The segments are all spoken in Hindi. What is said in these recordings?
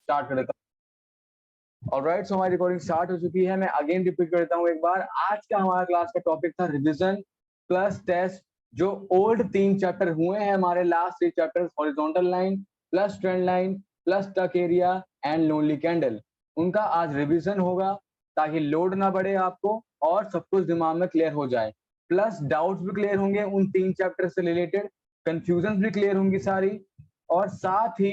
स्टार्ट कर देता हूँ। ऑलराइट, सो हमारी रिकॉर्डिंग स्टार्ट हो चुकी है। मैं अगेन रिपीट कर देता हूँ एक बार। आज का हमारा क्लास का टॉपिक था रिवीजन प्लस टेस्ट। जो ओल्ड 3 चैप्टर हुए हैं हमारे, last 3 chapters, horizontal line plus trend line plus टक एरिया एंड लोनली कैंडल, उनका आज रिवीजन होगा ताकि लोड ना बढ़े आपको और सब कुछ दिमाग में क्लियर हो जाए। प्लस डाउट्स भी क्लियर होंगे उन 3 चैप्टर से रिलेटेड, कंफ्यूजन भी क्लियर होंगी सारी, और साथ ही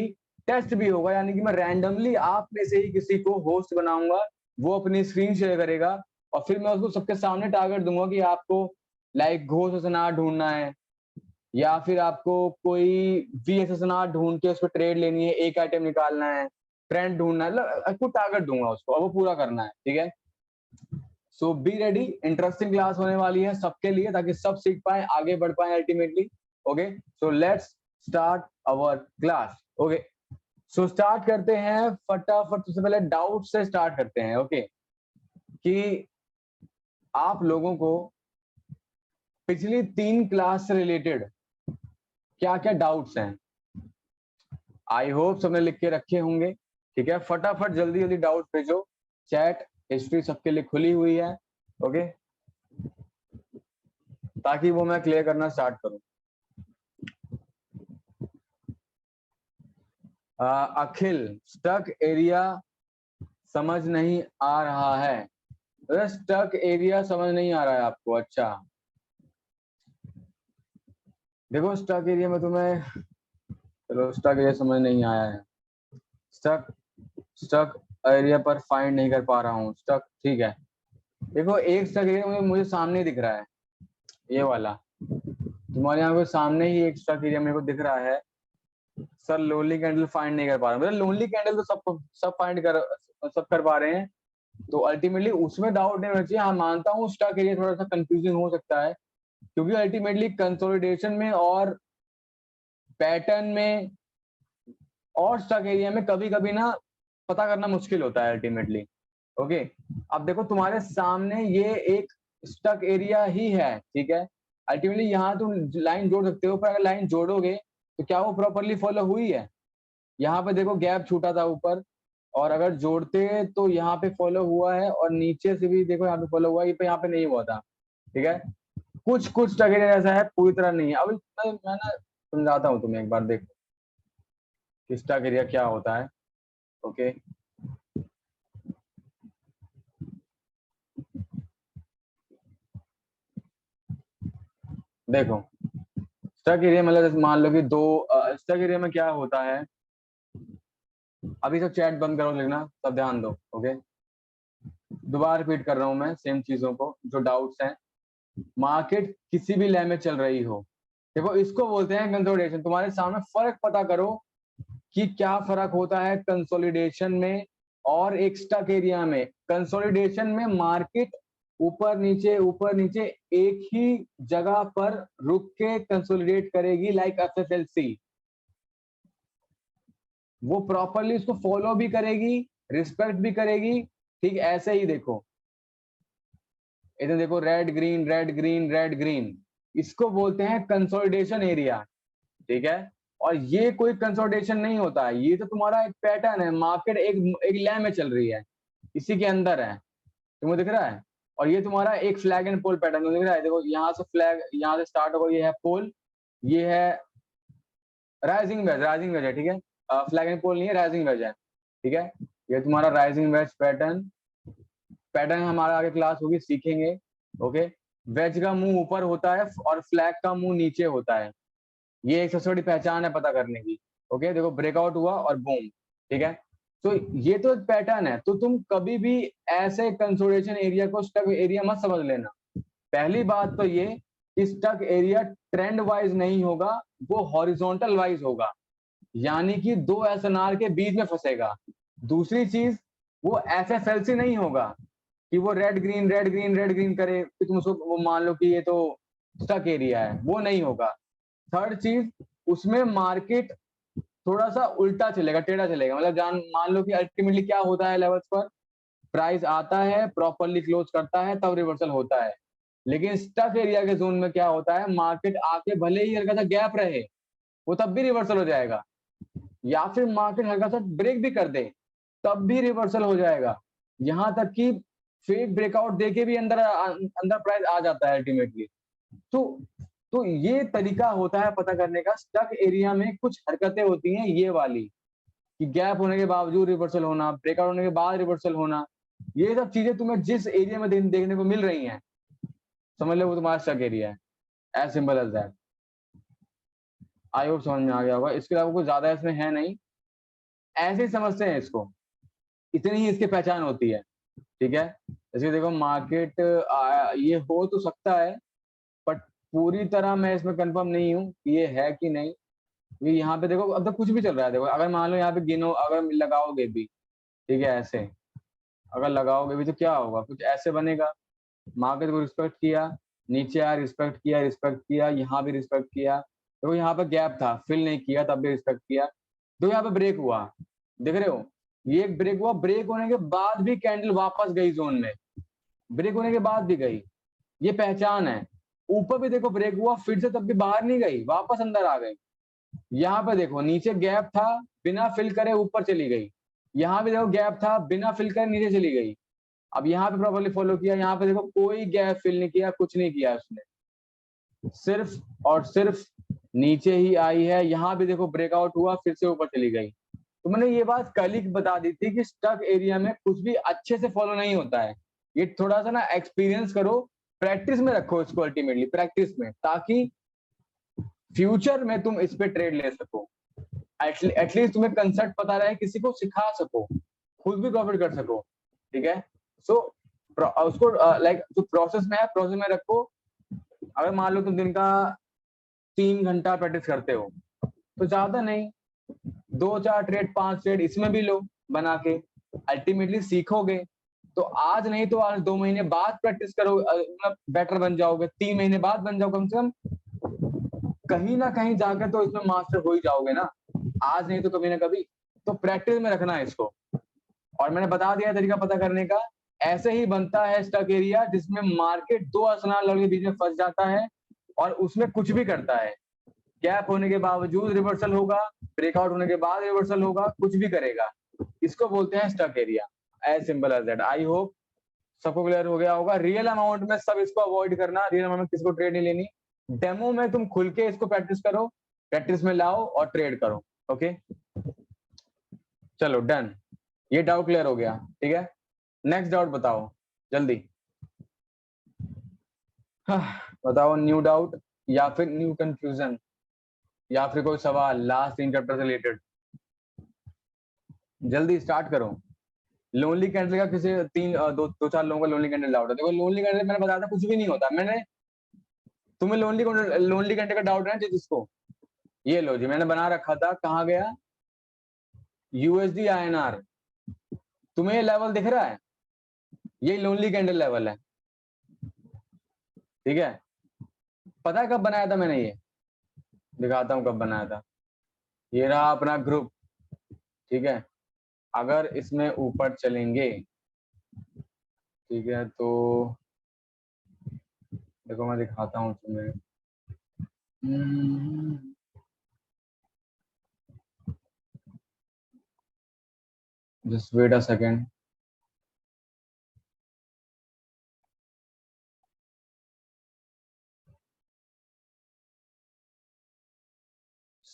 टेस्ट भी होगा। यानी कि मैं रैंडमली आप में से ही किसी को होस्ट बनाऊंगा, वो अपनी स्क्रीन शेयर करेगा और फिर मैं उसको सबके सामने टारगेट दूंगा कि आपको लाइक घोष एसएनआर ढूंढना है या फिर आपको कोई वीएसएसएनआर ढूंढ के उस पर ट्रेड लेनी है, एक आइटम निकालना है, ट्रेंड ढूंढना है, आपको टारगेट दूंगा उसको और वो पूरा करना है। ठीक है, सो बी रेडी। इंटरेस्टिंग क्लास होने वाली है सबके लिए ताकि सब सीख पाए, आगे बढ़ पाए ultimately. Okay, so let's start our class. Okay, so start करते हैं फटाफट। सबसे पहले डाउट से स्टार्ट करते हैं। ओके, कि आप लोगों को पिछली 3 क्लास से रिलेटेड क्या क्या डाउट्स हैं, आई होप सबने लिख के रखे होंगे। ठीक है, फटाफट जल्दी जल्दी डाउट भेजो। चैट हिस्ट्री सबके लिए खुली हुई है। ओके, ताकि वो मैं क्लियर करना स्टार्ट करूं। अखिल, स्टक एरिया समझ नहीं आ रहा है। स्टक एरिया समझ नहीं आ रहा है आपको? अच्छा, देखो स्टक एरिया में तुम्हें, चलो स्टक एरिया समझ नहीं आया है। स्टक स्टक एरिया पर फाइंड नहीं कर पा रहा हूँ स्टक। ठीक है, देखो एक स्टक एरिया मुझे सामने दिख रहा है, ये वाला तुम्हारे यहाँ पे सामने ही एक स्टक एरिया मेरे को दिख रहा है। सर लोनली कैंडल फाइंड नहीं कर पा रहा हूँ। लोनली कैंडल तो सब फाइंड कर, सब कर पा रहे हैं, तो अल्टीमेटली उसमें डाउट नहीं होना चाहिए। हाँ मानता हूँ स्टक एरिया थोड़ा सा कंफ्यूजिंग हो सकता है, क्योंकि अल्टीमेटली कंसोलिडेशन में और पैटर्न में और स्टक एरिया में कभी कभी ना पता करना मुश्किल होता है अल्टीमेटली। ओके, अब देखो तुम्हारे सामने ये एक स्टक एरिया ही है। ठीक है, अल्टीमेटली यहाँ तुम लाइन जोड़ सकते हो, पर अगर लाइन जोड़ोगे तो क्या वो प्रॉपरली फॉलो हुई है? यहाँ पे देखो गैप छूटा था ऊपर, और अगर जोड़ते तो यहाँ पे फॉलो हुआ है, और नीचे से भी देखो यहाँ पे फॉलो हुआ है, यहाँ पे नहीं हुआ था। ठीक है, कुछ कुछ स्टक एरिया ऐसा है, पूरी तरह नहीं है। अब मैं ना समझाता हूँ तुम्हें एक बार, देखो कि स्टक एरिया क्या होता है। ओके, देखो स्टक एरिया मतलब मान लो कि स्टक एरिया में क्या होता है। अभी सब चैट बंद करो लिखना, सब ध्यान दो। ओके, दोबारा रिपीट कर रहा हूं मैं सेम चीजों को, जो डाउट्स हैं। मार्केट किसी भी लय में चल रही हो, देखो इसको बोलते हैं कंसोलिडेशन। तुम्हारे सामने फर्क पता करो कि क्या फर्क होता है कंसोलिडेशन में और एक स्टक एरिया में। कंसोलिडेशन में मार्केट ऊपर नीचे एक ही जगह पर रुक के कंसोलिडेट करेगी, लाइक एफएसएलसी। वो प्रॉपरली उसको फॉलो भी करेगी, रिस्पेक्ट भी करेगी। ठीक ऐसे ही देखो, इधर देखो red green red green red green, इसको बोलते हैं कंसोलिडेशन एरिया। ठीक है, और ये कोई कंसोलिडेशन नहीं होता है, ये तो तुम्हारा एक पैटर्न है। मार्केट एक लय में चल रही है, इसी के अंदर है, तुम्हें दिख रहा है। और ये तुम्हारा एक फ्लैग एंड पोल पैटर्न दिख रहा है। देखो यहाँ से फ्लैग, यहाँ से स्टार्ट होगा, ये है पोल, ये है राइजिंग वेज, राइजिंग वेज है। ठीक है, फ्लैग एंड पोल नहीं है, राइजिंग वेज है। ठीक है, ये तुम्हारा राइजिंग वेज पैटर्न हमारा आगे क्लास होगी, सीखेंगे। ओके, वेज का मुंह ऊपर होता है और फ्लैग का मुंह नीचे होता है, ये एक सबसे बड़ी पहचान है पता करने की। ओके, देखो ब्रेकआउट हुआ और बूम। ठीक है, तो ये तो एक पैटर्न है, तो तुम कभी भी ऐसे कंसोलिडेशन एरिया को स्टक एरिया मत समझ लेना। पहली बात तो ये कि स्टक एरिया ट्रेंड वाइज नहीं होगा, वो हॉरिजॉन्टल वाइज होगा, यानी कि 2 एसएनआर के बीच में फंसेगा। दूसरी चीज, वो एफएफएलसी नहीं होगा कि वो red green red green red green करे कि तुम उसको वो मान लो कि ये तो स्टक एरिया है, वो नहीं होगा। थर्ड चीज, उसमें मार्केट थोड़ा सा उल्टा चलेगा, टेढ़ा चलेगा। मतलब जान मान लो कि अल्टीमेटली क्या होता है लेवल्स पर, प्राइस आता है, प्रॉपरली क्लोज करता है, तब रिवर्सल होता है। लेकिन स्टक एरिया के जोन में क्या होता है, मार्केट आके भले ही हल्का सा गैप रहे, वो तब भी रिवर्सल हो जाएगा, या फिर मार्केट हल्का सा ब्रेक भी कर दे, तब भी रिवर्सल हो जाएगा, यहां तक कि फेक ब्रेकआउट देके भी अंदर अंदर प्राइस आ जाता है अल्टीमेटली। तो तो ये तरीका होता है पता करने का, स्टक एरिया में कुछ हरकतें होती हैं ये वाली, कि गैप होने के बावजूद रिवर्सल होना, ब्रेकआउट होने के बाद रिवर्सल होना, ये सब चीजें तुम्हें जिस एरिया में देखने को मिल रही हैं, समझ लो वो तुम्हारा स्टक एरिया है, as simple as that. I hope समझ में आ गया होगा, इसके अलावा कुछ ज्यादा इसमें है नहीं, ऐसे ही समझते हैं इसको, इतनी ही इसकी पहचान होती है, ठीक है। जैसे देखो मार्केट ये हो तो सकता है, बट पूरी तरह मैं इसमें कंफर्म नहीं हूँ कि ये है कि नहीं। ये यहाँ पे देखो अब तक कुछ भी चल रहा है, देखो अगर मान लो यहाँ पे गिनो, अगर लगाओगे भी, ठीक है, ऐसे अगर लगाओगे भी तो क्या होगा, कुछ ऐसे बनेगा, मार्केट को रिस्पेक्ट किया, नीचे आया रिस्पेक्ट किया, रिस्पेक्ट किया, यहाँ भी रिस्पेक्ट किया, देखो यहाँ पे गैप था, फिल नहीं किया तब भी रिस्पेक्ट किया, तो यहाँ पे ब्रेक हुआ, देख रहे हो, ये एक ब्रेक हुआ, ब्रेक होने के बाद भी कैंडल वापस गई जोन में, ब्रेक होने के बाद भी गई, ये पहचान है। ऊपर भी देखो ब्रेक हुआ, फिर से तब भी बाहर नहीं गई, वापस अंदर आ गई। यहाँ पे देखो नीचे गैप था, बिना फिल करे ऊपर चली गई, यहाँ भी देखो गैप था, बिना फिल करे नीचे चली गई। अब यहाँ पे प्रॉपर्ली फॉलो किया, यहाँ पे देखो कोई गैप फिल नहीं किया, कुछ नहीं किया उसने, सिर्फ और सिर्फ नीचे ही आई है, यहाँ भी देखो ब्रेकआउट हुआ, फिर से ऊपर चली गई। तो मैंने ये बात कल ही बता दी थी कि स्टक एरिया में कुछ भी अच्छे से फॉलो नहीं होता है, ये थोड़ा सा ना एक्सपीरियंस करो, प्रैक्टिस में रखो इसको, अल्टीमेटली प्रैक्टिस में, ताकि फ्यूचर में तुम इस पे ट्रेड ले सको, एटलीस्ट तुम्हें कंसेप्ट पता रहे, किसी को सिखा सको, खुद भी प्रॉफिट कर सको, ठीक है। सो उसको लाइक जो प्रोसेस में है, प्रोसेस में रखो। अगर मान लो तुम दिन का 3 घंटा प्रैक्टिस करते हो, तो ज्यादा नहीं, 2-4 ट्रेड 5 ट्रेड इसमें भी लो बना के, अल्टीमेटली सीखोगे। तो आज नहीं तो आज 2 महीने बाद प्रैक्टिस करो, मतलब बेटर बन जाओगे, 3 महीने बाद बन जाओ, कम से कम कहीं ना कहीं जाकर तो इसमें मास्टर हो ही जाओगे ना, आज नहीं तो कभी ना कभी। तो प्रैक्टिस में रखना है इसको, और मैंने बता दिया तरीका पता करने का। ऐसे ही बनता है स्टक एरिया, जिसमें मार्केट दो असनान लेवल के बीच में फंस जाता है और उसमें कुछ भी करता है, गैप होने के बावजूद रिवर्सल होगा, ब्रेकआउट होने के बाद रिवर्सल होगा, कुछ भी करेगा, इसको बोलते हैं stuck area, as simple as that. I hope सबको क्लियर हो गया होगा। रियल अमाउंट में सब इसको अवॉइड करना, रियल अमाउंट में किसी को ट्रेड नहीं लेनी, डेमो में तुम खुल के इसको प्रैक्टिस करो, प्रैक्टिस में लाओ और ट्रेड करो। ओके चलो डन, ये डाउट क्लियर हो गया, ठीक है। नेक्स्ट डाउट बताओ जल्दी, बताओ न्यू डाउट या फिर न्यू कंफ्यूजन या फिर कोई सवाल लास्ट 3 चैप्टर से रिलेटेड, जल्दी स्टार्ट करो। लोनली कैंडल का किसी 2-4 लोगों का लोनली कैंडल डाउट है, देखो लोनली कैंडल मैंने बताया था कुछ भी नहीं होता, मैंने तुम्हें लोनली कैंडल का डाउट है जिसको, ये लो जी मैंने बना रखा था, कहाँ गया, यूएसडी आईएनआर, तुम्हें ये लेवल दिख रहा है, ये लोनली कैंडल लेवल है, ठीक है। पता है कब बनाया था मैंने, ये दिखाता हूं कब बनाया था, ये रहा अपना ग्रुप, ठीक है। अगर इसमें ऊपर चलेंगे, ठीक है, तो देखो मैं दिखाता हूँ तुम्हें, जस्ट वेट अ सेकेंड।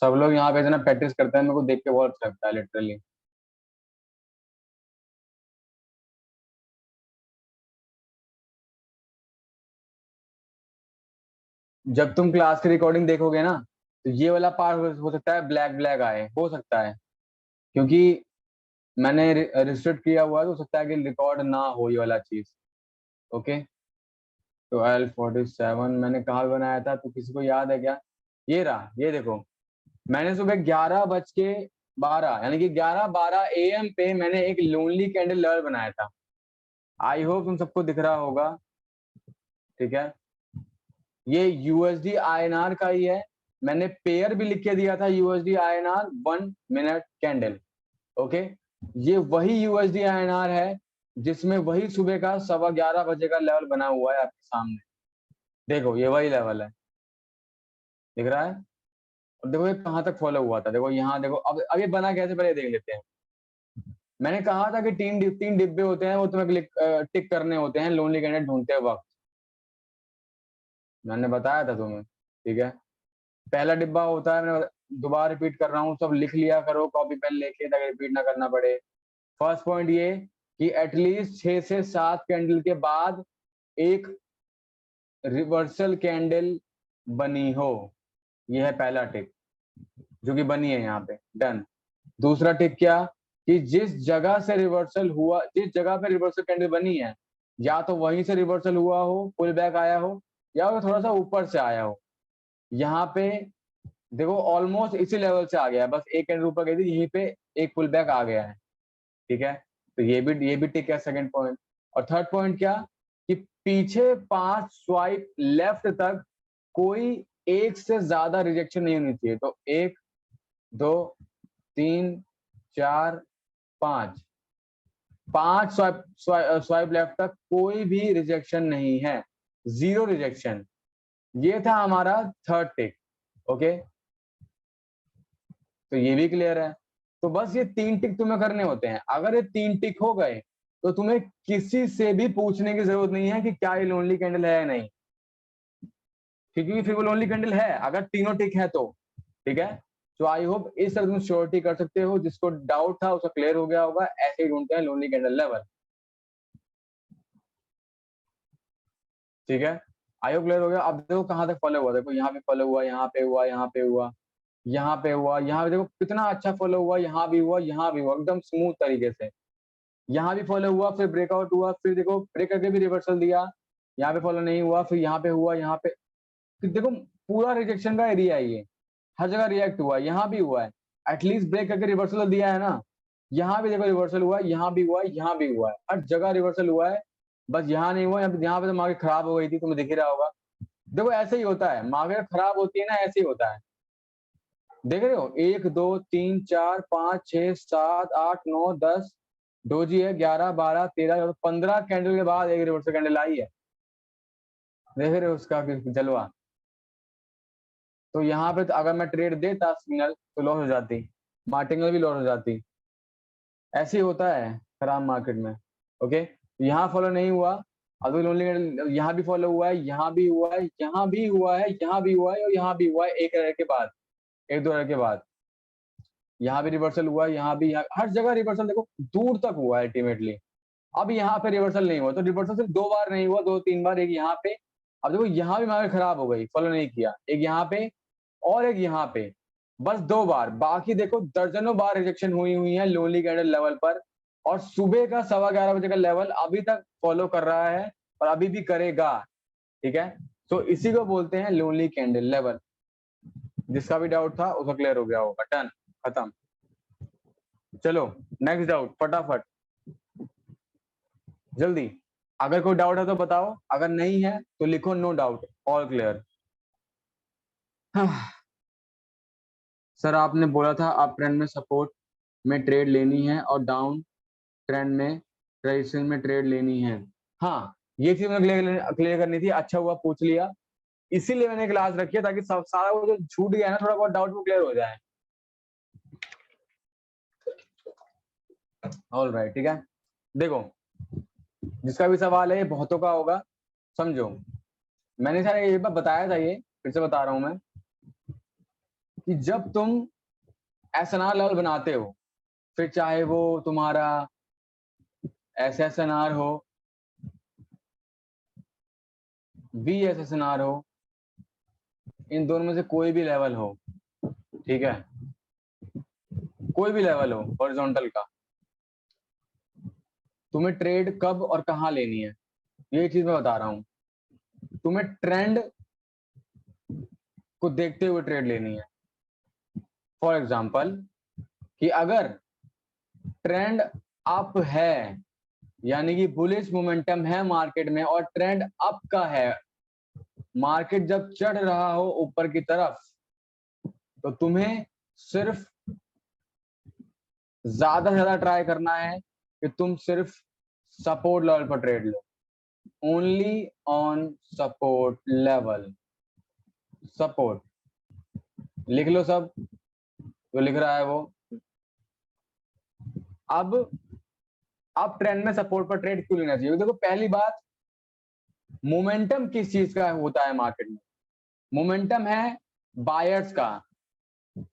सब लोग यहाँ पे ना प्रैक्टिस करते हैं, मेरे को देख के बहुत अच्छा लगता है लिटरली। जब तुम क्लास की रिकॉर्डिंग देखोगे ना, तो ये वाला पार्ट हो सकता है ब्लैक ब्लैक आए, हो सकता है, क्योंकि मैंने रिस्ट्रिक्ट किया हुआ है, तो हो सकता है कि रिकॉर्ड ना हो ये वाला चीज। ओके 12:47 मैंने कहाँ बनाया था, तो किसी को याद है क्या, ये रहा, ये देखो, मैंने सुबह 11:12 यानी कि 11:12 AM पे मैंने एक लोनली कैंडल लेवल बनाया था। आई होप तुम सबको दिख रहा होगा, ठीक है। ये यूएसडी आईएनआर का ही है, मैंने पेयर भी लिख के दिया था, USD INR 1 minute candle. Okay ये वही यूएसडी आईएनआर है जिसमें वही सुबह का 11:15 का लेवल बना हुआ है आपके सामने, देखो ये वही लेवल है, दिख रहा है। और देखो ये कहाँ तक फॉलो हुआ था, देखो यहाँ देखो, अब ये बना कैसे पहले देख लेते हैं। मैंने कहा था कि तीन डिब्बे होते हैं, वो तुम्हें टिक करने होते हैं लोनली कैंडिडेट ढूंढते वक्त, मैंने बताया था तुम्हें, ठीक है। पहला डिब्बा होता है, मैं दोबारा रिपीट कर रहा हूँ, सब लिख लिया करो कॉपी पेन लेके ताकि रिपीट ना करना पड़े। फर्स्ट पॉइंट ये कि एटलीस्ट 6 से 7 कैंडल के बाद एक रिवर्सल कैंडल बनी हो, यह है पहला टिक जो कि बनी है यहाँ पे, डन। दूसरा टिक क्या, कि जिस जगह से रिवर्सल हुआ, जिस जगह पे रिवर्सल कैंडल बनी है, या तो वहीं से रिवर्सल हुआ हो, पुल बैक आया हो, या वो थोड़ा सा ऊपर से आया हो। यहाँ पे देखो ऑलमोस्ट इसी लेवल से आ गया है, बस एक कैंडल ऊपर गई थी, यहीं पे एक पुल बैक आ गया है, ठीक है। तो ये भी टिक है सेकंड पॉइंट। और थर्ड पॉइंट क्या, कि पीछे 5 स्वाइप लेफ्ट तक कोई एक से ज्यादा रिजेक्शन नहीं होनी चाहिए। तो 1 2 3 4 5 5 स्वाइप लेफ्ट तक कोई भी रिजेक्शन नहीं है, 0 रिजेक्शन। ये था हमारा थर्ड टिक, ओके। तो ये भी क्लियर है। तो बस ये 3 टिक तुम्हें करने होते हैं। अगर ये 3 टिक हो गए तो तुम्हें किसी से भी पूछने की जरूरत नहीं है कि क्या ये लोनली कैंडल है या नहीं, क्योंकि फिर वो लोनली कैंडल है अगर तीनों टिक है तो, ठीक है। तो आई होप इस तरह तुम श्योरिटी कर सकते हो, जिसको डाउट था उसका क्लियर हो गया होगा। ऐसे ही ढूंढते हैं लोनली कैंडल लेवल, ठीक है। आई होप क्लियर हो गया। अब देखो कहाँ तक फॉलो हुआ, देखो यहाँ पे फॉलो हुआ, यहाँ पे हुआ, यहाँ पे हुआ, यहाँ पे हुआ, यहाँ पे देखो कितना अच्छा फॉलो हुआ, यहाँ भी हुआ, यहाँ भी हुआ, एकदम स्मूथ तरीके से। यहाँ भी फॉलो हुआ, फिर ब्रेकआउट हुआ, फिर देखो ब्रेक करके भी रिवर्सल दिया, यहाँ पे फॉलो नहीं हुआ, फिर यहाँ पे हुआ, यहाँ पे, फिर देखो पूरा रिजेक्शन का एरिया है ये, हर जगह रिएक्ट हुआ है, यहाँ भी हुआ है, एटलीस्ट ब्रेक करके रिवर्सल तो दिया है ना। यहाँ भी देखो रिवर्सल हुआ है, यहाँ भी हुआ है, यहाँ भी हुआ है, हर जगह रिवर्सल हुआ है, बस यहाँ नहीं हुआ। यहाँ पे तो मार्केट खराब हो गई थी, तुम्हें दिख ही रहा होगा। देखो ऐसे ही होता है, मार्केट खराब होती है ना, ऐसे ही होता है। देख रहे हो, 1 2 3 4 5 6 7 8 9 10 डोजी है, 11 12 13 15 कैंडल के बाद एक रिवर्सल कैंडल आई है, देख रहे हो उसका जलवा। तो यहाँ पे तो अगर मैं ट्रेड देता सिग्नल तो लॉस हो जाती, मार्टिनल भी लॉस हो जाती। ऐसे ही होता है खराब मार्केट में, ओके। यहाँ फॉलो नहीं हुआ, अभी ओनली यहाँ भी फॉलो हुआ है, यहाँ भी हुआ है, यहाँ भी हुआ है, यहाँ भी हुआ है, और यहाँ भी हुआ है, एक रह के बाद, एक दो रह के बाद यहाँ भी रिवर्सल हुआ है, यहाँ भी, हर जगह रिवर्सल देखो दूर तक हुआ है अल्टीमेटली। अब यहाँ पे रिवर्सल नहीं हुआ, तो रिवर्सल सिर्फ 2 बार नहीं हुआ, 2-3 बार, एक यहाँ पे। अब देखो यहाँ भी मार्केट खराब हो गई, फॉलो नहीं किया, एक यहाँ पे और एक यहाँ पे, बस 2 बार। बाकी देखो दर्जनों बार रिजेक्शन हुई है लोनली कैंडल लेवल पर, और सुबह का 11:15 बजे का लेवल अभी तक फॉलो कर रहा है और अभी भी करेगा, ठीक है। तो इसी को बोलते हैं लोनली कैंडल लेवल। जिसका भी डाउट था उसका क्लियर हो गया होगा, डन, खत्म। चलो नेक्स्ट डाउट फटाफट, जल्दी। अगर कोई डाउट है तो बताओ, अगर नहीं है तो लिखो no doubt, all clear. Sir आपने बोला था अप ट्रेंड में सपोर्ट में ट्रेड लेनी है और डाउन ट्रेंड में ट्रेडिशनल में ट्रेड लेनी है। हाँ, ये चीज मैंने क्लियर करनी थी, अच्छा हुआ पूछ लिया, इसीलिए मैंने क्लास रखी है ताकि सब सारा वो जो छूट गया है ना, थोड़ा बहुत डाउट वो क्लियर हो जाए। ऑल राइट, ठीक है। देखो जिसका भी सवाल है बहुतों का होगा, समझो। मैंने सारे ये बात बताया था, ये फिर से बता रहा हूं मैं, कि जब तुम एसएनआर लेवल बनाते हो, फिर चाहे वो तुम्हारा एसएसएनआर हो, वीएसएसएनआर हो, इन दोनों में से कोई भी लेवल हो, ठीक है, कोई भी लेवल हो हॉरिजॉन्टल का, तुम्हें ट्रेड कब और कहां लेनी है, ये चीज मैं बता रहा हूं। तुम्हें ट्रेंड को देखते हुए ट्रेड लेनी है। फॉर एग्जाम्पल, कि अगर ट्रेंड अप है, यानी कि बुलिश मोमेंटम है मार्केट में और ट्रेंड अप का है, मार्केट जब चढ़ रहा हो ऊपर की तरफ, तो तुम्हें सिर्फ ज्यादा से ज्यादा ट्राई करना है कि तुम सिर्फ सपोर्ट लेवल पर trade low, only on support level. Support लिख लो सब जो लिख रहा है वो। अब अप ट्रेंड में सपोर्ट पर ट्रेड क्यों लेना चाहिए? देखो पहली बात, मोमेंटम किस चीज का होता है मार्केट में? मोमेंटम है बायर्स का।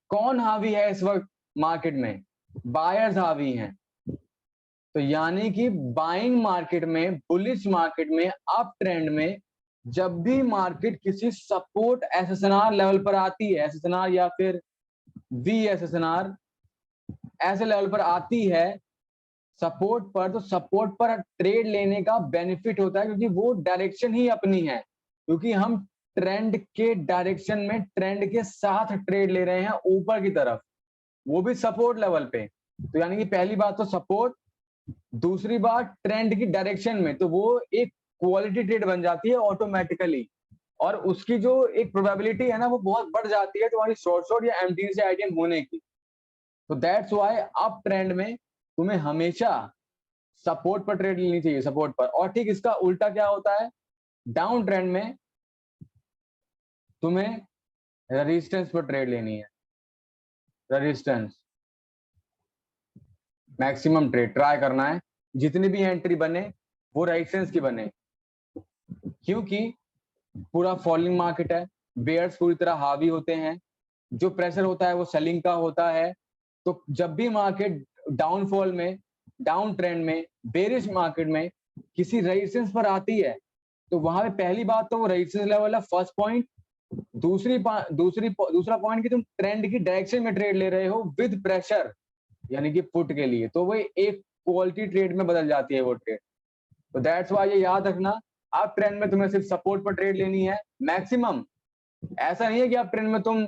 कौन हावी है इस वक्त मार्केट में? बायर्स हावी हैं। तो यानी कि बाइंग मार्केट में, बुलिश मार्केट में, अप ट्रेंड में जब भी मार्केट किसी सपोर्ट एसएसएनआर लेवल पर आती है, एसएसएनआर या फिर वीएसएसएनआर ऐसे लेवल पर आती है सपोर्ट पर, तो सपोर्ट पर ट्रेड लेने का बेनिफिट होता है, क्योंकि वो डायरेक्शन ही अपनी है, क्योंकि हम ट्रेंड के डायरेक्शन में ट्रेंड के साथ ट्रेड ले रहे हैं ऊपर की तरफ, वो भी सपोर्ट लेवल पे। तो यानी कि पहली बात तो सपोर्ट, दूसरी बात ट्रेंड की डायरेक्शन में, तो वो एक क्वालिटी ट्रेड बन जाती है ऑटोमेटिकली, और उसकी जो एक प्रोबेबिलिटी है ना वो बहुत बढ़ जाती है तुम्हारी शॉर्ट या एमटी से आईटीएम होने की। तो दैट्स व्हाई अप ट्रेंड में तुम्हें हमेशा सपोर्ट पर ट्रेड लेनी चाहिए, सपोर्ट पर। और ठीक इसका उल्टा क्या होता है, डाउन ट्रेंड में तुम्हें रेजिस्टेंस पर ट्रेड लेनी है, रेजिस्टेंस मैक्सिमम ट्रेड ट्राई करना है, जितनी भी एंट्री बने वो रेजिस्टेंस की बने, क्योंकि पूरा फॉलिंग मार्केट है, बेयर्स पूरी तरह हावी होते हैं, जो प्रेशर होता है वो सेलिंग का होता है। तो जब भी मार्केट डाउनफॉल में, डाउन ट्रेंड में, बेरिश मार्केट में किसी रेजिस्टेंस पर आती है, तो वहां पे पहली बात तो वो रेजिस्टेंस लेवल है, फर्स्ट पॉइंट। दूसरा पॉइंट कि तुम ट्रेंड की डायरेक्शन में ट्रेड ले रहे हो विद प्रेशर, यानी कि पुट के लिए, तो वो एक क्वालिटी ट्रेड में बदल जाती है वो ट्रेड। तो दैट्स वाई ये याद रखना, आप ट्रेंड में तुम्हें सिर्फ सपोर्ट पर ट्रेड लेनी है मैक्सिमम। ऐसा नहीं है कि आप ट्रेंड में तुम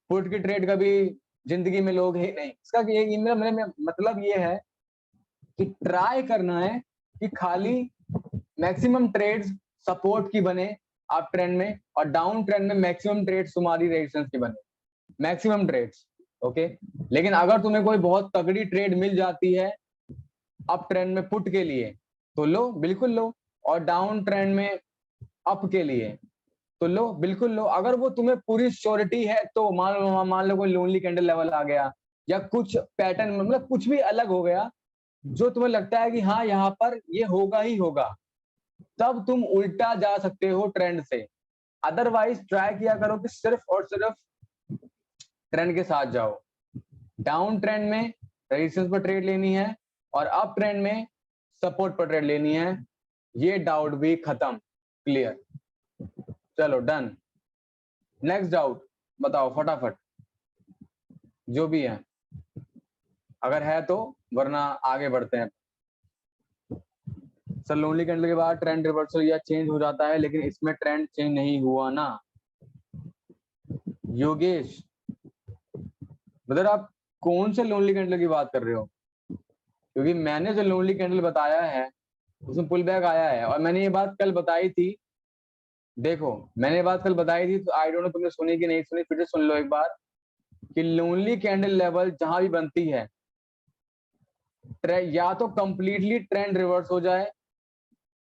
पुट की ट्रेड कभी जिंदगी में लोग ही नहीं। इसका ये मेरा मतलब ये है कि ट्राई करना है कि खाली मैक्सिमम ट्रेड्स सपोर्ट की बने आप ट्रेंड में, और डाउन ट्रेंड में मैक्सिमम ट्रेड्स तुम्हारी रेजिस्टेंस की बने, मैक्सिमम ट्रेड्स। ओके, लेकिन अगर तुम्हें कोई बहुत तगड़ी ट्रेड मिल जाती है अप ट्रेंड में पुट के लिए तो लो, बिल्कुल लो, और डाउन ट्रेंड में अप के लिए तो लो, बिल्कुल लो। अगर वो तुम्हें पूरी श्योरिटी है तो मान लो कोई लोनली कैंडल लेवल आ गया, या कुछ पैटर्न मतलब कुछ भी अलग हो गया जो तुम्हें लगता है कि हाँ यहाँ पर ये होगा ही होगा, तब तुम उल्टा जा सकते हो ट्रेंड से। अदरवाइज ट्राई किया करो कि सिर्फ और सिर्फ ट्रेंड के साथ जाओ। डाउन ट्रेंड में रेजिस्टेंस पर ट्रेड लेनी है, और अप ट्रेंड में सपोर्ट पर ट्रेड लेनी है। ये डाउट भी खत्म, क्लियर? चलो डन। नेक्स्ट डाउट बताओ फटाफट, जो भी है, अगर है तो, वरना आगे बढ़ते हैं। सर लोनली कैंडल के बाद ट्रेंड रिवर्सल या चेंज हो जाता है, लेकिन इसमें ट्रेंड चेंज नहीं हुआ ना। योगेश ब्रदर, आप कौन से लोनली कैंडल की बात कर रहे हो? क्योंकि मैंने जो लोनली कैंडल बताया है उसमें पुल बैक आया है, और मैंने ये बात कल बताई थी। देखो मैंने ये बात कल बताई थी, तो आई डोंट नो तुमने सुनी कि नहीं सुनी, फिर से सुन लो एक बार, कि लोनली कैंडल लेवल जहां भी बनती है, या तो कंप्लीटली ट्रेंड रिवर्स हो जाए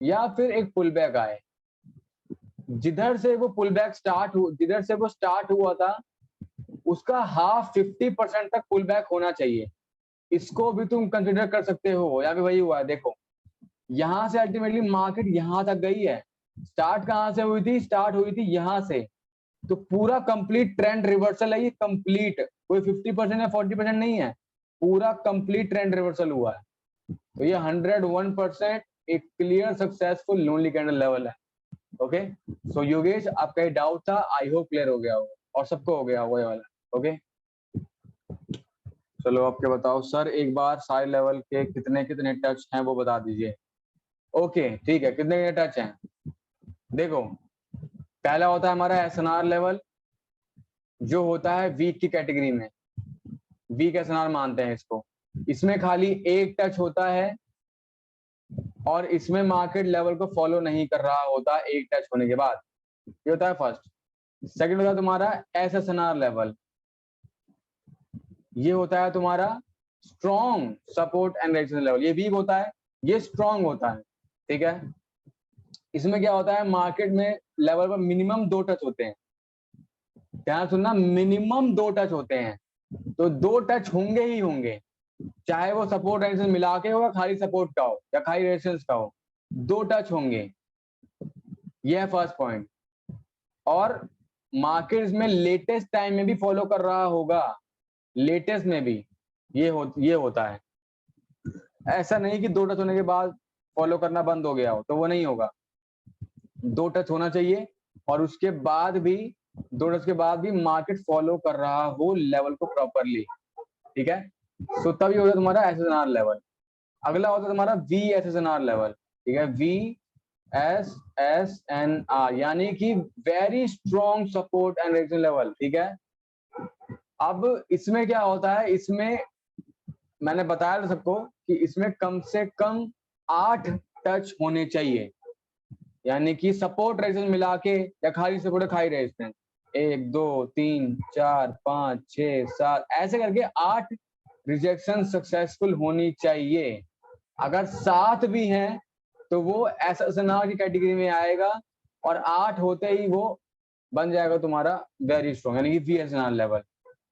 या फिर एक पुल बैक आए। जिधर से वो पुल बैक जिधर से वो स्टार्ट हुआ था उसका हाफ 50% तक पुल बैक होना चाहिए। इसको भी तुम कंसिडर कर सकते हो। यहाँ पे वही हुआ है, देखो यहां से अल्टीमेटली मार्केट यहां तक गई है। स्टार्ट कहां से हुई थी? स्टार्ट हुई थी यहां से। तो पूरा कंप्लीट ट्रेंड रिवर्सल है ये, कंप्लीट, कोई 50% या 40% नहीं है, पूरा कंप्लीट ट्रेंड रिवर्सल हुआ है। तो ये 101% एक clear successful lonely candle level है। ओके, सो योगेश आपका ये डाउट था, आई होप क्लियर हो गया होगा और सबको हो गया होगा ये वाला। ओके चलो आपके बताओ सर, एक बार सारे लेवल के कितने कितने टच हैं वो बता दीजिए। ओके ठीक है, कितने कितने टच हैं? देखो पहला होता है हमारा एसएनआर लेवल, जो होता है वीक की कैटेगरी में, वीक एसएनआर मानते हैं इसको। इसमें खाली एक टच होता है, और इसमें मार्केट लेवल को फॉलो नहीं कर रहा होता एक टच होने के बाद। ये होता है फर्स्ट। सेकंड होता है तुम्हारा एसएसएनआर लेवल, ये होता है तुम्हारा strong support and resistance level. ये वीक होता है, ये स्ट्रॉन्ग होता है, ठीक है। इसमें क्या होता है, मार्केट में लेवल पर मिनिमम 2 टच होते हैं, ध्यान सुनना, मिनिमम 2 टच होते हैं, तो 2 टच होंगे ही होंगे। चाहे वो सपोर्ट रेजिस्टेंस मिला के हो या खाली सपोर्ट का हो या खाली रेजिस्टेंस का हो, 2 टच होंगे। ये है फर्स्ट पॉइंट। और मार्केट्स में लेटेस्ट टाइम में भी फॉलो कर रहा होगा, लेटेस्ट में भी ये होता है। ऐसा नहीं कि 2 टच होने के बाद फॉलो करना बंद हो गया हो, तो वो नहीं होगा। 2 टच होना चाहिए और उसके बाद भी 2 टच के बाद भी मार्केट फॉलो कर रहा हो लेवल को प्रॉपरली, ठीक है। सो तभी होगा तुम्हारा एसएसएनआर लेवल। अगला होता है तुम्हारा वी एसएसएनआर लेवल, ठीक है। V S S N R यानी कि very strong support and resistance level, ठीक है। अब इसमें क्या होता है, इसमें मैंने बताया था सबको कि इसमें कम से कम 8 टच होने चाहिए, यानी कि सपोर्ट रेजिस्टेंस मिला के या खाली सपोर्ट खाली रेजिस्टेंस 1 2 3 4 5 6 7 ऐसे करके 8 रिजेक्शन सक्सेसफुल होनी चाहिए। अगर 7 भी हैं तो वो एसएसएनआर की कैटेगरी में आएगा और 8 होते ही वो बन जाएगा तुम्हारा वेरी स्ट्रॉन्ग यानी कि वीएसएनआर लेवल।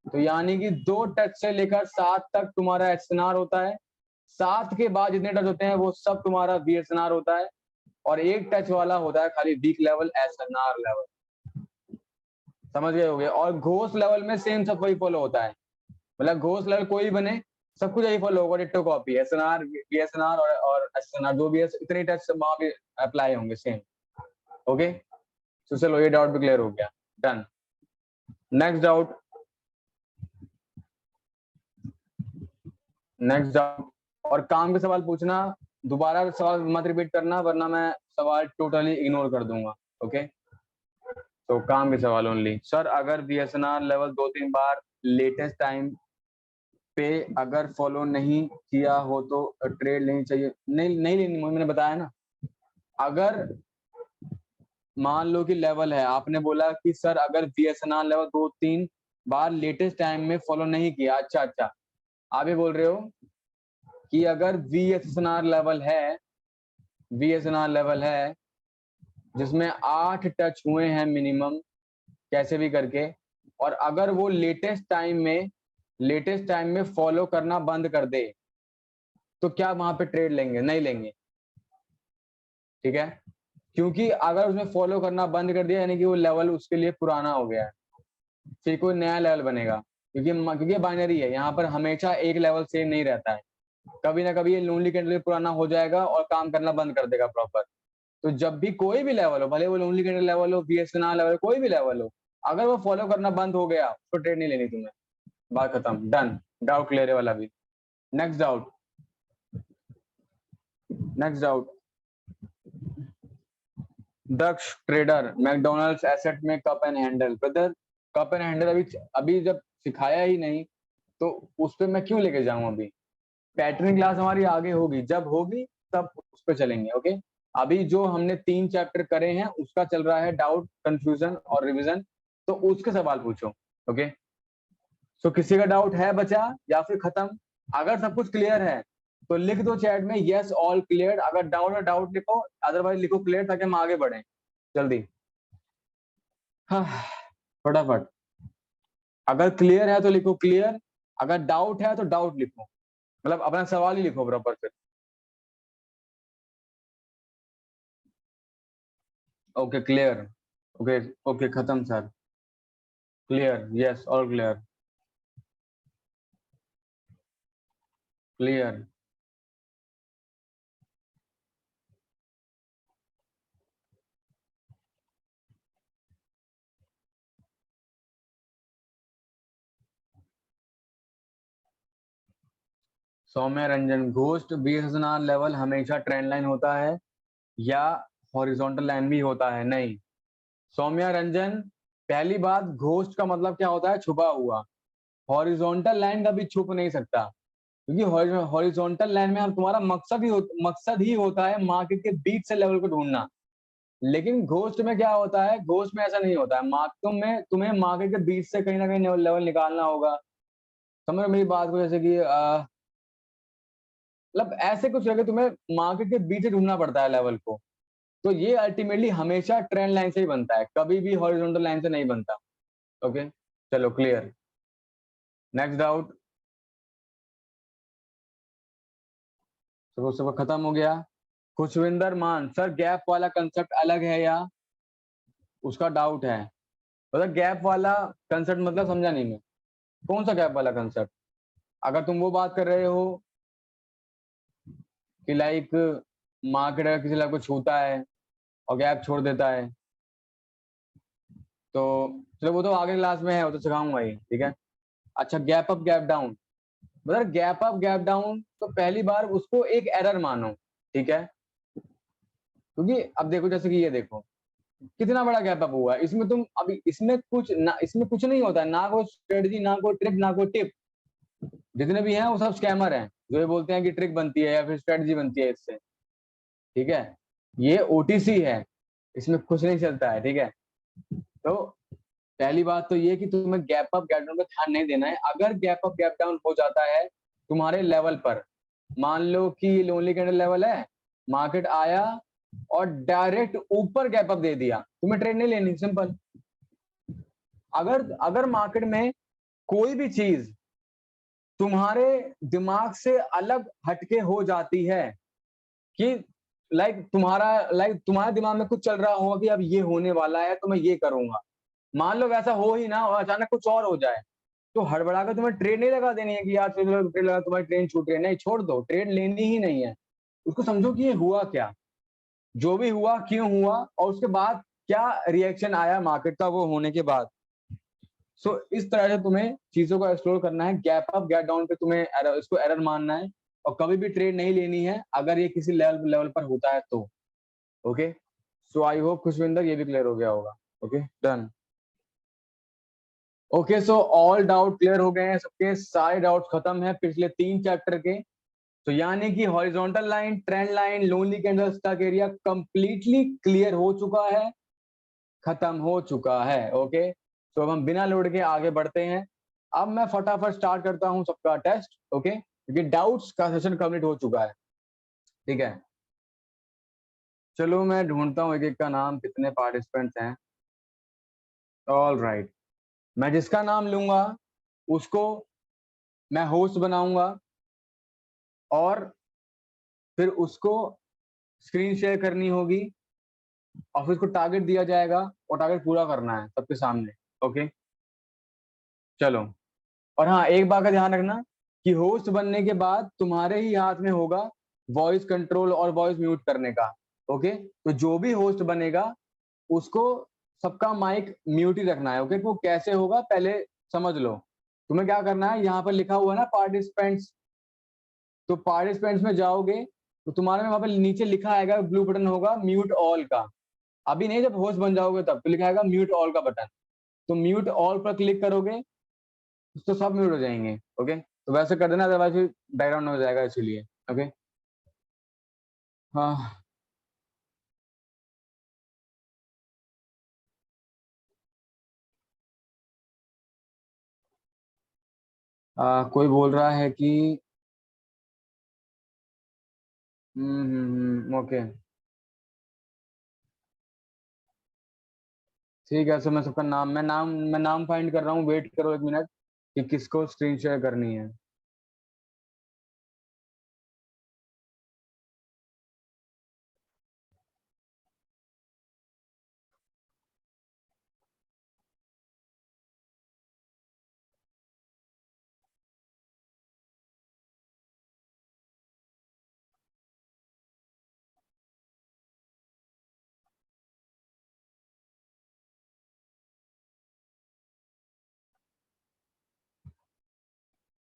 तो यानी कि 2 टच से लेकर 7 तक तुम्हारा एसएसएनआर होता है, 7 के बाद जितने टच होते हैं वो सब तुम्हारा वीएसएनआर होता है और 1 टच वाला होता है खाली वीक लेवल एसएनआर लेवल। समझ गए होगे। और घोस्ट लेवल में सेम सब वही फॉलो होता है, मतलब घोस्ट लेवल कोई बने सब कुछ यही फॉलो होगा, डिट्टो कॉपी एसएनआर वीएसएनआर और एसएनआर जो भी है इतने टच वहां भी अप्लाई होंगे सेम। ओके, तो चलो ये डाउट भी क्लियर हो गया, done. Next doubt, next doubt. और काम के सवाल पूछना, दोबारा सवाल मत रिपीट करना वरना मैं सवाल टोटली इग्नोर कर दूंगा। ओके, तो काम के सवाल ओनली। सर अगर वीएसएनआर लेवल 2-3 बार लेटेस्ट टाइम पे अगर फॉलो नहीं किया हो तो ट्रेड लेनी चाहिए? नहीं नहीं लेनी, मैंने बताया ना। अगर मान लो कि लेवल है, आपने बोला कि सर अगर वीएसएनआर लेवल 2-3 बार लेटेस्ट टाइम में फॉलो नहीं किया, अच्छा अच्छा, आप ये बोल रहे हो कि अगर वीएसएनआर लेवल है जिसमें 8 टच हुए हैं मिनिमम कैसे भी करके, और अगर वो लेटेस्ट टाइम में फॉलो करना बंद कर दे तो क्या वहां पे ट्रेड लेंगे? नहीं लेंगे, ठीक है। क्योंकि अगर उसने फॉलो करना बंद कर दिया यानी कि वो लेवल उसके लिए पुराना हो गया है, फिर कोई नया लेवल बनेगा। क्योंकि बाइनरी है, यहाँ पर हमेशा एक लेवल सेम नहीं रहता है, कभी ना कभी ये लोनली कैंडल पुराना हो जाएगा और काम करना बंद कर देगा प्रॉपर। तो जब भी कोई भी लेवल हो, भले वो लोनली कैंडल लेवल हो, वीएसएनआर लेवल, कोई भी लेवल हो, अगर वो फॉलो करना बंद हो गया तो ट्रेड नहीं लेनी तुम्हें, बात खत्म, डन। डाउट क्लियर है वाला भी। Next doubt, next doubt. Daksh trader, McDonald's asset में cup and handle. Brother cup and handle अभी जब सिखाया ही नहीं तो उस पर मैं क्यों लेके जाऊं? अभी पैटर्न क्लास हमारी आगे होगी, जब होगी तब उस पर चलेंगे। ओके, अभी जो हमने 3 चैप्टर करे हैं उसका चल रहा है डाउट, कंफ्यूजन और रिवीजन, तो उसके सवाल पूछो। ओके, सो किसी का डाउट है बचा या फिर खत्म? अगर सब कुछ क्लियर है तो लिख दो चैट में यस ऑल क्लियर। अगर डाउट है डाउट लिखो, अदरवाइज लिखो क्लियर ताकि हम आगे बढ़े जल्दी। हाँ, फटाफट। अगर क्लियर है तो लिखो क्लियर, अगर डाउट है तो डाउट लिखो, मतलब अपना सवाल ही लिखो प्रॉपर फिर। ओके क्लियर, ओके ओके खत्म sir, clear, yes all clear, clear. Saumya Ranjan, घोस्ट बीएसएनआर लेवल हमेशा ट्रेंड लाइन होता है या हॉरिजॉन्टल लाइन भी होता है? नहीं। सौम्या रंजन, पहली बात घोस्ट का मतलब क्या होता है? छुपा हुआ। हॉरिजॉन्टल लाइन कभी छुप नहीं सकता, क्योंकि हॉरिजॉन्टल लाइन में हम तुम्हारा मकसद ही होता है मार्केट के बीच से लेवल को ढूंढना। लेकिन घोस्ट में क्या होता है? घोस्ट में ऐसा नहीं होता है, तुम्हें मार्केट के बीच से कहीं ना कहीं लेवल निकालना होगा। समझ रहे मेरी बात को? जैसे कि मतलब ऐसे कुछ है कि तुम्हें मार्केट के बीच से ढूंढना पड़ता है लेवल को। तो ये अल्टीमेटली हमेशा ट्रेंड लाइन से ही बनता है, कभी भी हॉरिजॉन्टल लाइन से नहीं बनता। ओके, चलो क्लियर। नेक्स्ट डाउट, तो वो सब खत्म हो गया। खुशविंदर मान, सर गैप वाला कंसेप्ट अलग है या, उसका डाउट है। मतलब गैप वाला कंसेप्ट मतलब समझा नहीं मैं, कौन सा गैप वाला कंसेप्ट? अगर तुम वो बात कर रहे हो कि लाइक मार्केट अगर किसी लेवल को छूता है और गैप छोड़ देता है, तो चलो वो तो आगे क्लास में है, वो तो सिखाऊंगा ही, ठीक है। अच्छा, गैप अप गैप डाउन, मतलब गैप अप गैप डाउन तो पहली बार उसको एक एरर मानो, ठीक है। क्योंकि अब देखो, जैसे कि ये देखो कितना बड़ा गैप अप हुआ है, इसमें तुम अभी इसमें कुछ ना, इसमें कुछ नहीं होता है, ना कोई स्ट्रेटजी, ना कोई ट्रिक, ना कोई टिप। जितने भी हैं वो सब स्कैमर हैं, जो ये बोलते हैं कि ट्रिक बनती है या फिर स्ट्रेटजी बनती है इससे, ठीक है। ये ओटीसी है, इसमें कुछ नहीं चलता है, ठीक है। तो पहली बात तो ये कि तुम्हें गैप अप गैप डाउन पे ध्यान नहीं देना है। अगर गैप अप गैप डाउन हो जाता है तुम्हारे लेवल पर, मान लो कि लोनली कैंडल लेवल है, मार्केट आया और डायरेक्ट ऊपर गैप अप दे दिया, तुम्हें ट्रेड नहीं लेनी, सिंपल। अगर अगर मार्केट में कोई भी चीज तुम्हारे दिमाग से अलग हटके हो जाती है कि लाइक तुम्हारे दिमाग में कुछ चल रहा होगा कि अब ये होने वाला है तो मैं ये करूंगा, मान लो वैसा हो ही ना और अचानक कुछ और हो जाए, तो हड़बड़ा कर तुम्हें ट्रेड नहीं लगा देनी है कि यार ट्रेड लगा, तुम्हारी ट्रेन छूट रही है, नहीं, छोड़ दो, ट्रेड लेनी ही नहीं है। उसको समझो कि ये हुआ क्या, जो भी हुआ क्यों हुआ, और उसके बाद क्या रिएक्शन आया मार्केट का वो होने के बाद। सो इस तरह से तुम्हें चीजों को एक्सप्लोर करना है। गैप अप गैप डाउन पे तुम्हें इसको एरर मानना है और कभी भी ट्रेड नहीं लेनी है अगर ये किसी लेवल लेवल पर होता है तो। Okay, so I hope Khushwinder ये भी क्लियर हो गया होगा। Okay, done. Okay, so all doubt clear हो गए हैं, सबके सारे डाउट्स खत्म है पिछले 3 चैप्टर के। तो यानी कि horizontal line, trend line, lonely candle stock area completely clear हो चुका है, खत्म हो चुका है। ओके, तो अब हम बिना लोड के आगे बढ़ते हैं। अब मैं फटाफट स्टार्ट करता हूं सबका टेस्ट, ओके, क्योंकि डाउट्स का सेशन कंप्लीट हो चुका है, ठीक है। चलो मैं ढूंढता हूँ एक एक का नाम, कितने पार्टिसिपेंट्स हैं। ऑल राइट, मैं जिसका नाम लूंगा उसको मैं होस्ट बनाऊंगा और फिर उसको स्क्रीन शेयर करनी होगी और फिर उसको टारगेट दिया जाएगा और टारगेट पूरा करना है सबके सामने। ओके, चलो। और हाँ, एक बात का ध्यान रखना कि होस्ट बनने के बाद तुम्हारे ही हाथ में होगा वॉइस कंट्रोल और वॉइस म्यूट करने का। ओके, तो जो भी होस्ट बनेगा उसको सबका माइक म्यूट ही रखना है। ओके, वो कैसे होगा पहले समझ लो। तुम्हें क्या करना है, यहाँ पर लिखा हुआ है ना पार्टिसिपेंट्स, तो पार्टिसिपेंट्स में जाओगे तो तुम्हारे में वहां पर नीचे लिखा आएगा, ब्लू बटन होगा म्यूट ऑल का। अभी नहीं, जब होस्ट बन जाओगे तब तो लिखा आएगा म्यूट ऑल का बटन, तो म्यूट ऑल पर क्लिक करोगे तो सब म्यूट हो जाएंगे। ओके, तो वैसे कर देना, अदरवाइज फिर बैकग्राउंड में हो जाएगा, इसीलिए। ओके, हाँ। कोई बोल रहा है कि ओके, ठीक है। सो मैं सबका नाम, मैं नाम फाइंड कर रहा हूँ, वेट करो 1 मिनट कि किसको स्क्रीन शेयर करनी है।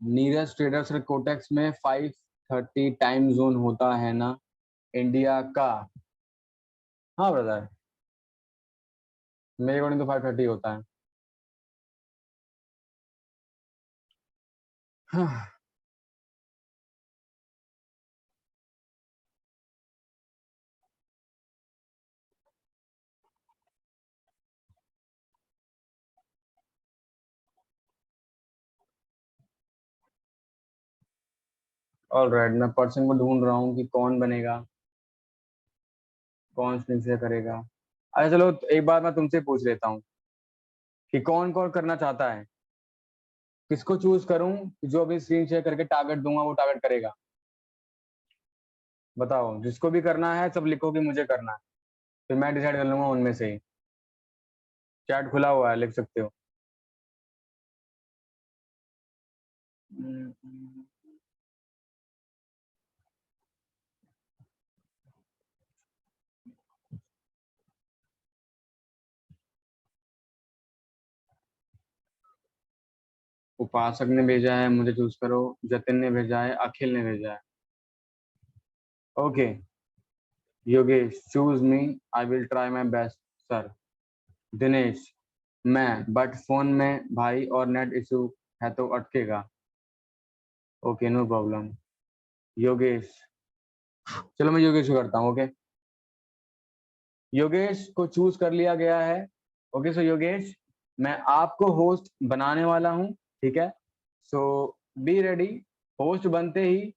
नीरज ट्रेडर्स और कोटेक्स में 5:30 टाइम जोन होता है ना इंडिया का? हाँ ब्रदर, मेरे अकॉर्डिंग तो 5:30 होता है। ऑल राइट, मैं पर्सन को ढूंढ रहा हूँ कि कौन बनेगा, कौन स्क्रीन शेयर करेगा। अच्छा चलो, एक बार मैं तुमसे पूछ लेता हूँ कि कौन कौन करना चाहता है, किसको चूज करूं, जो अभी स्क्रीन शेयर करके टारगेट दूंगा वो टारगेट करेगा। बताओ, जिसको भी करना है सब लिखो कि मुझे करना है, फिर मैं डिसाइड कर लूंगा उनमें से ही। चैट खुला हुआ है, लिख सकते हो। उपासक ने भेजा है मुझे चूज करो, जतिन ने भेजा है, अखिल ने भेजा है। Okay Yogesh, choose me, I will try my best sir. Dinesh, मैं, बट फोन में भाई और नेट इशू है तो अटकेगा। Okay no problem. योगेश, चलो मैं योगेश को करता हूँ। ओके योगेश को चूज कर लिया गया है। ओके सो योगेश, मैं आपको होस्ट बनाने वाला हूँ, ठीक है। सो बी रेडी। होस्ट बनते ही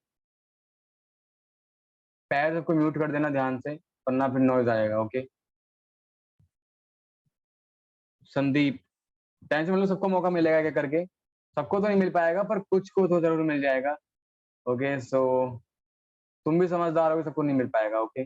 पैर सबको म्यूट कर देना ध्यान से, वरना फिर नॉइज आएगा। ओके संदीप, टेंशन मतलब सबको मौका मिलेगा क्या करके, सबको तो नहीं मिल पाएगा पर कुछ को तो जरूर मिल जाएगा। ओके सो तुम भी समझदार हो, सबको नहीं मिल पाएगा। ओके